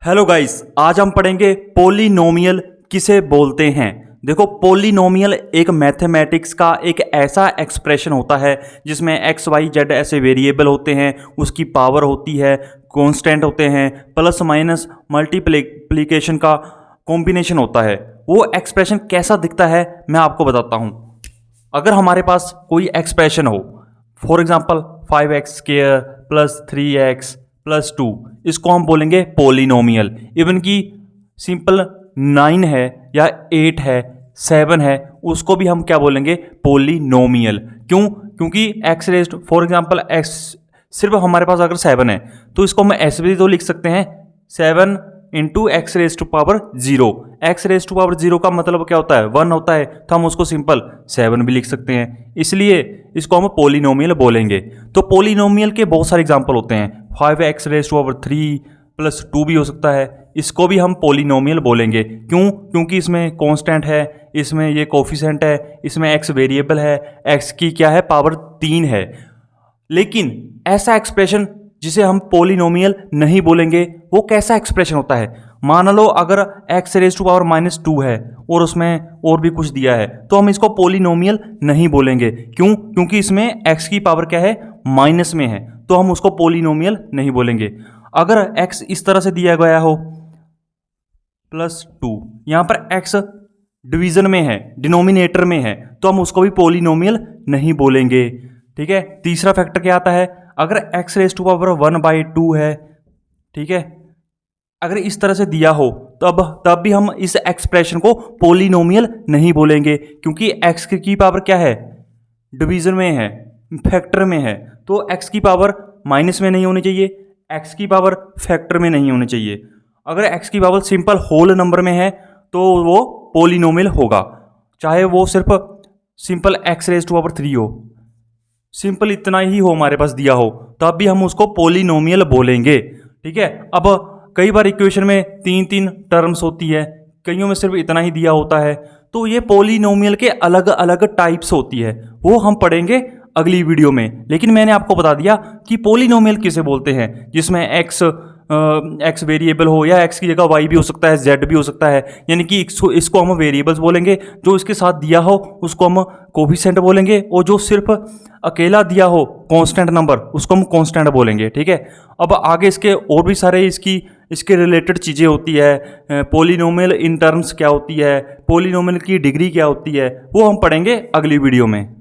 Hello guys, आज हम पढ़ेंगे पोलिनोमियल किसे बोलते हैं। देखो, पोलिनोमियल एक मैथमेटिक्स का एक ऐसा एक्सप्रेशन होता है जिसमें एक्स वाई जेड ऐसे वेरिएबल होते हैं, उसकी पावर होती है, कांस्टेंट होते हैं, प्लस माइनस मल्टीप्लिकेशन का कॉम्बिनेशन होता है। वो एक्सप्रेशन कैसा दिखता है मैं आपको बताता हूँ। अगर हमारे पास कोई एक्सप्रेशन हो, for example 5x² plus 3x plus 2, इसको हम बोलेंगे पोलिनोमियल। इवन की सिंपल 9 है या 8 है, 7 है, उसको भी हम क्या बोलेंगे? पोलिनोमियल। क्यों? क्योंकि x raised for example x सिर्फ हमारे पास अगर 7 है तो इसको हम ऐसे भी तो लिख सकते हैं 7 into X raise to power 0। X raise to power 0 का मतलब क्या होता है? 1 होता है, तो हम उसको सिंपल 7 भी लिख सकते हैं, इसलिए इसको हम पोलिनोमियल बोलेंगे। तो पोलिनोमियल के बहुत सारे एग्जांपल होते हैं। 5x race to power 3 plus 2 भी हो सकता है, इसको भी हम पोलिनोमियल बोलेंगे। क्यों? क्योंकि इसमें कांस्टेंट है, इसमें ये कोफिशिएंट है, इसमें x वेरिएबल है, x की क्या है? पावर 3 है। लेकिन ऐसा एक्सप्रेशन जिसे हम पोलिनोमियल नहीं बोलेंगे, वो कैसा एक्सप्रेशन होता है? मान लो अगर x रेज टू पावर -2 है और उसमें और भी कुछ दिया है, तो हम इसको पोलिनोमियल नहीं बोलेंगे। क्यों? क्योंकि इसमें x की पावर क्या है? माइनस में है, तो हम उसको पोलिनोमियल नहीं बोलेंगे। अगर x इस तरह से दिया गया हो +2, यहाँ पर x डिवीजन में है, डिनोमिनेटर में है, तो हम उसको भी पोलिनोमियल नहीं बोलेंगे। ठीक है। तीसरा फैक्टर क्या आता है? अगर x रेज टू पावर 1/2 है, ठीक है, अगर इस तरह से दिया हो तब भी हम इस एक्सप्रेशन को पोलिनोमियल नहीं बोलेंगे, क्योंकि x की पावर क्या है? डिवीजन में है, फैक्टर में है, तो x की पावर माइनस में नहीं होनी चाहिए, x की पावर फैक्टर में नहीं होनी चाहिए। अगर x की पावर सिंपल होल नंबर में है तो वो पोलिनोमियल होगा, चाहे वो सिर्फ simple x raise to power 3 हो, सिंपल इतना ही हो हमारे पास दिया हो, तब भी हम उसको पोलिनोमियल बोलेंगे। ठीक है। अब कई बार इक्वेशन में 3 टर्म्स होती है, कईयों में सिर्फ इतना ही दिया होता है, तो ये पोलिनोमियल के अलग अलग टाइप्स होती है, वो हम पढ़ेंगे अगली वीडियो में। लेकिन मैंने आपको बता दिया कि पोलिनोमियल किसे बोलते हैं, जिसमें एक्स वेरिएबल हो, या एक्स की जगह वाई भी हो सकता है, जेड भी हो सकता है, यानी कि इसको हम वेरिएबल्स बोलेंगे। जो इसके साथ दिया हो उसको हम कोफिशिएंट बोलेंगे, और जो सिर्फ अकेला दिया हो कांस्टेंट नंबर, उसको हम कांस्टेंट बोलेंगे। ठीक है। अब आगे इसके और भी सारे इसके रिलेटेड चीज़ें होती है। पोलिनोमियल इन टर्म्स क्या होती है, पोलिनोमियल की डिग्री क्या होती है, वो हम पढ़ेंगे अगली वीडियो में।